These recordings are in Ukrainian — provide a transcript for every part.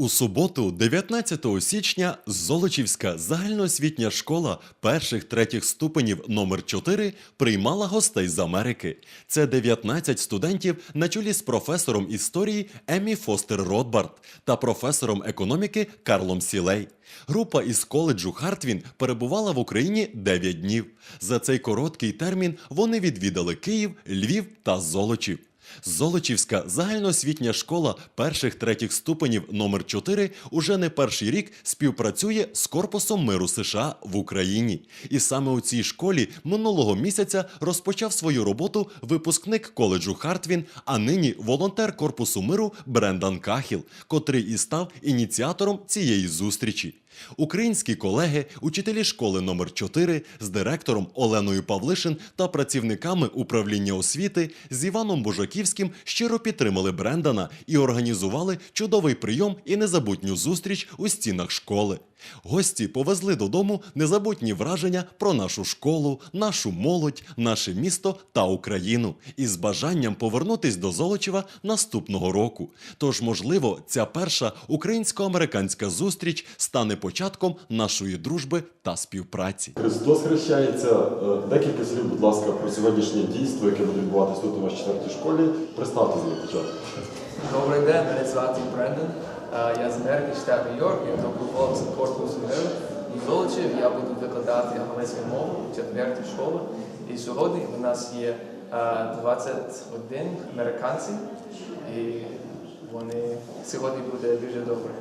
У суботу, 19 січня, Золочівська загальноосвітня школа перших-третіх ступенів номер 4 приймала гостей з Америки. Це 19 студентів на чолі з професором історії Еммі Фостер Ротбард та професором економіки Карлом Сілей. Група із коледжу Хартвін перебувала в Україні 9 днів. За цей короткий термін вони відвідали Київ, Львів та Золочів. Золочівська загальноосвітня школа перших-третіх ступенів номер 4 уже не перший рік співпрацює з Корпусом миру США в Україні. І саме у цій школі минулого місяця розпочав свою роботу випускник коледжу Хартвін, а нині волонтер Корпусу миру Брендан Кахіл, котрий і став ініціатором цієї зустрічі. Українські колеги, учителі школи номер 4 з директором Оленою Павлишин та працівниками управління освіти з Іваном Божаківським щиро підтримали Брендана і організували чудовий прийом і незабутню зустріч у стінах школи. Гості повезли додому незабутні враження про нашу школу, нашу молодь, наше місто та Україну із бажанням повернутись до Золочева наступного року. Тож, можливо, ця перша українсько-американська зустріч стане початком нашої дружби та співпраці. Христос хрещається. Декілька слів, будь ласка, про сьогоднішнє дійство, яке буде відбуватися тут у вас в 4-й школі. Представтеся на початку. Добрий день, мене звати Брендан. Я з Америки, штат Нью-Йорк, я доброволець Корпусу миру. І Золочів я буду викладати англійську мову в 4-й школі. І сьогодні у нас є 21 американці, і вони сьогодні буде дуже добре.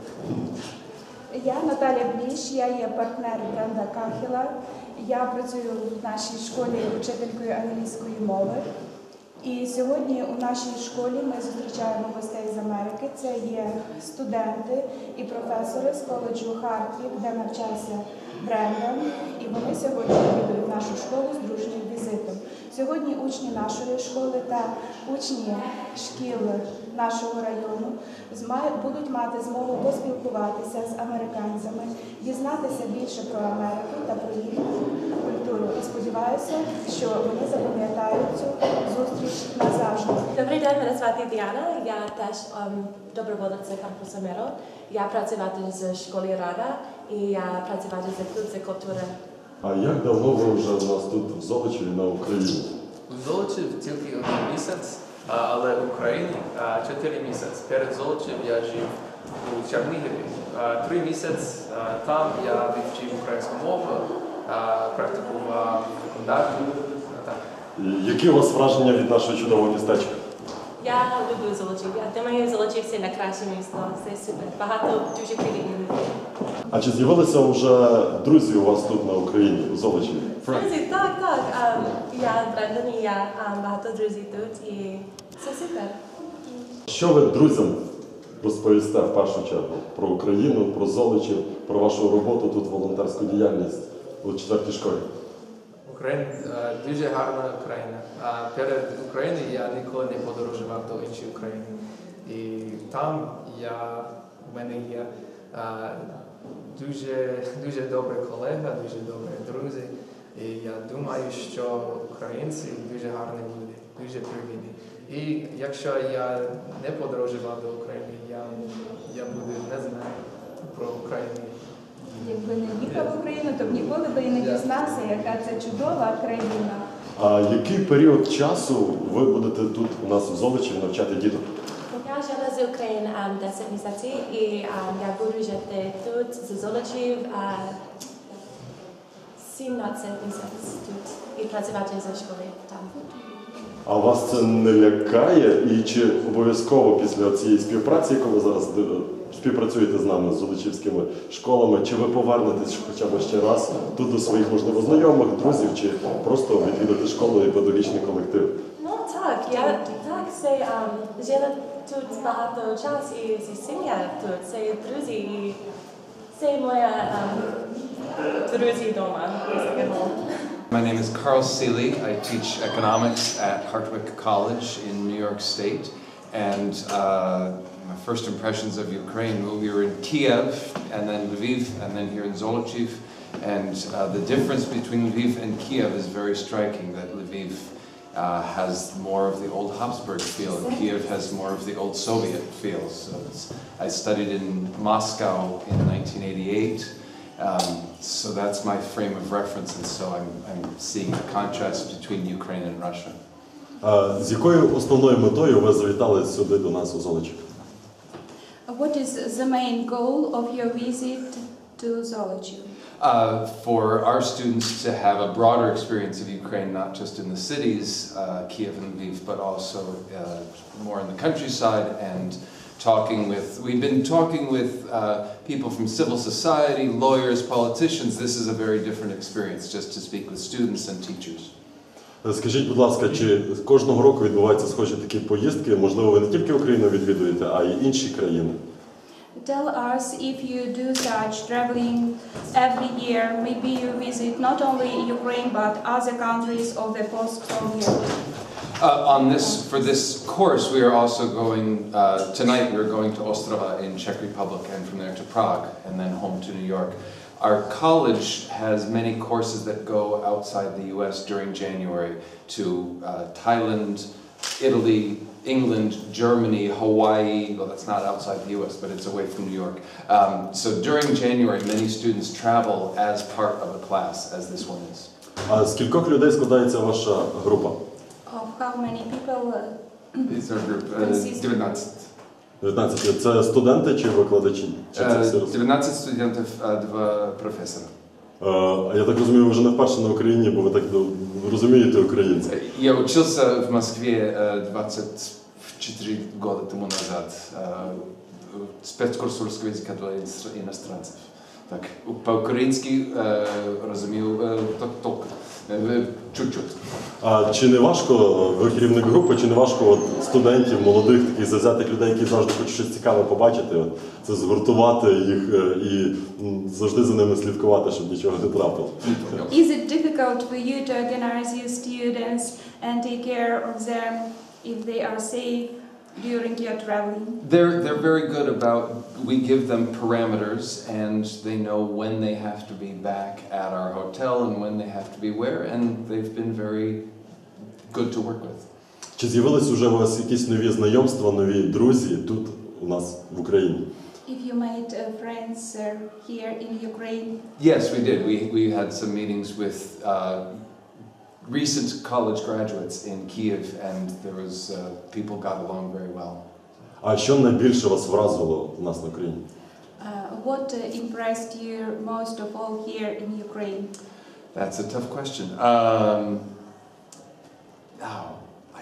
Я Наталя Бліш, я є партнер Бренда Кахіла. Я працюю в нашій школі учителькою англійської мови. І сьогодні у нашій школі ми зустрічаємо гостей з Америки. Це є студенти і професори з коледжу Хартвін, де навчався Брендан. І вони сьогодні відвідують нашу школу з дружнім візитом. Сьогодні учні нашої школи та учні шкіл нашого району будуть мати змогу поспілкуватися з американцями, дізнатися більше про Америку та про їхню культуру. І сподіваюся, що вони запам'ятають цю зустріч назавжди. Добрий день, мене звати Діана. Я теж доброволець Корпусу миру. Я працювати з школи Рада і я працювати з клуб з культури. А як давно ви вже у нас тут в Золочеві на Україні? У Золочів тільки 1 місяць, але в Україні 4 місяці. Перед Золочів я жив у Чернігові 3 місяці. Там я вивчив українську мову, практикував викладачів. Які у вас враження від нашого чудового містечка? Я люблю Золочів. Я думаю, Золочів – це найкраще місто. Це супер. Багато дуже привітних людей. А чи з'явилися вже друзі у вас тут на Україні, у Золочеві? Друзі, так. Я Брендан і я багато друзів тут і це супер. Що ви друзям розповісте в першу чергу про Україну, про Золочів, про вашу роботу тут, волонтерську діяльність у 4-й школі? Україна дуже гарна країна. Перед Україною я ніколи не подорожував до іншої країни. І там у мене є дуже добрий колега, дуже добрі друзі. І я думаю, що українці дуже гарні люди, дуже привітні. І якщо я не подорожував до України, я буду не знаю про Україну. Якби не їхав в Україну, то б ніколи би і не дізнався, яка це чудова країна. А який період часу ви будете тут у нас в Золочеві навчати діток? Я жила з України 10 місяців і я буду жити тут з Золочів 17 місяців тут і працювати за школи там. А вас це не лякає? І чи обов'язково після цієї співпраці, яку ви зараз співпрацюєте з нами, з золочівськими школами, чи ви повернетесь хоча б ще раз тут до своїх, можливо, знайомих, друзів, чи просто відвідати школу і педагогічний колектив? Ну так, я жила тут багато часу і зі сім'я тут, це друзі і це моя друзі дома. My name is Carl Seeley. I teach economics at Hartwick College in New York State. And my first impressions of Ukraine, we were in Kiev, and then Lviv, and then here in Zolochiv. And the difference between Lviv and Kiev is very striking, that Lviv has more of the old Habsburg feel, and Kiev has more of the old Soviet feel. So I studied in Moscow in 1988, so that's my frame of reference, and so I'm seeing the contrast between Ukraine and Russia. З якою основною метою ви завітали сюди до нас у Золочів? What is the main goal of your visit to Zolochiv? For our students to have a broader experience of Ukraine, not just in the cities, Kiev and Lviv, but also more in the countryside, and we've been talking with people from civil society, lawyers, politicians. This is a very different experience, just to speak with students and teachers. Скажіть, будь ласка, чи кожного року відбуваються схожі такі поїздки? Можливо, ви не тільки Україну відвідуєте, а й інші країни? Tell us if you do such traveling every year. Maybe you visit not only Ukraine but other countries of the post-Soviet. For this course, we are also going, tonight we are going to Ostrava in Czech Republic, and from there to Prague, and then home to New York. Our college has many courses that go outside the US during January to Thailand, Italy, England, Germany, Hawaii. Well, that's not outside the US, but it's away from New York. So during January, many students travel as part of a class, as this one is. А з кількох людей складається ваша група? Of how many people? It's our group, 19. 19. Це студенти чи викладачі? Чи це всі розуміють? 19 студентов, 2 профессора. Я так розумію, ви вже не вперше на Україні, бо ви так розумієте українців. Я учился в Москве 24 года тому назад. Спецкурс русского языка для иностранцев. Так, по-українськи розумію тільки чуть-чуть. А чи не важко, ви керівник групи, чи не важко студентів, молодих, таких завзятих людей, які завжди хочуть щось цікаве побачити, це згуртувати їх і завжди за ними слідкувати, щоб нічого не трапило? Is it difficult for you to organize your students and take care of them if they are safe during your traveling? They're very good about, we give them parameters and they know when they have to be back at our hotel and when they have to be where, and they've been very good to work with. Чи з'явились уже у вас якісь нові знайомства, нові друзі тут у нас в Україні? If you made friends here in Ukraine? Yes, we did. We had some meetings with recent college graduates in Kiev, and there was people got along very well. А що найбільше вас вразило у нас на Україні? What impressed you most of all here in Ukraine? That's a tough question.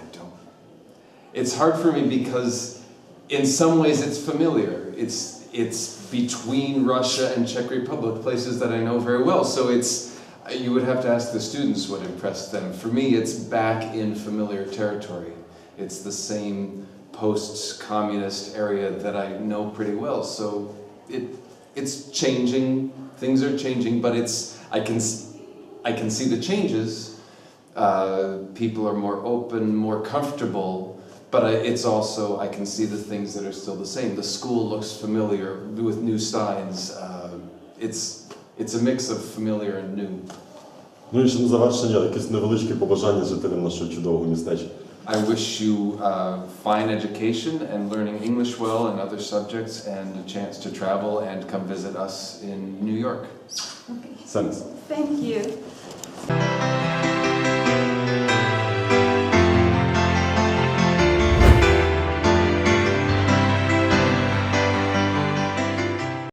I don't. It's hard for me because in some ways it's familiar. It's between Russia and Czech Republic, places that I know very well. So you would have to ask the students what impressed them. For me, it's back in familiar territory. It's the same post-communist area that I know pretty well. So it's changing. Things are changing, but I can see the changes. People are more open, more comfortable. But it's also, I can see the things that are still the same. The school looks familiar with new signs. It's a mix of familiar and new. Ну і ще на завершення якесь невеличке побажання жителям нашого чудового містечка. I wish you fine education and learning English well and other subjects and a chance to travel and come visit us in New York. Okay. Thanks. Thank you.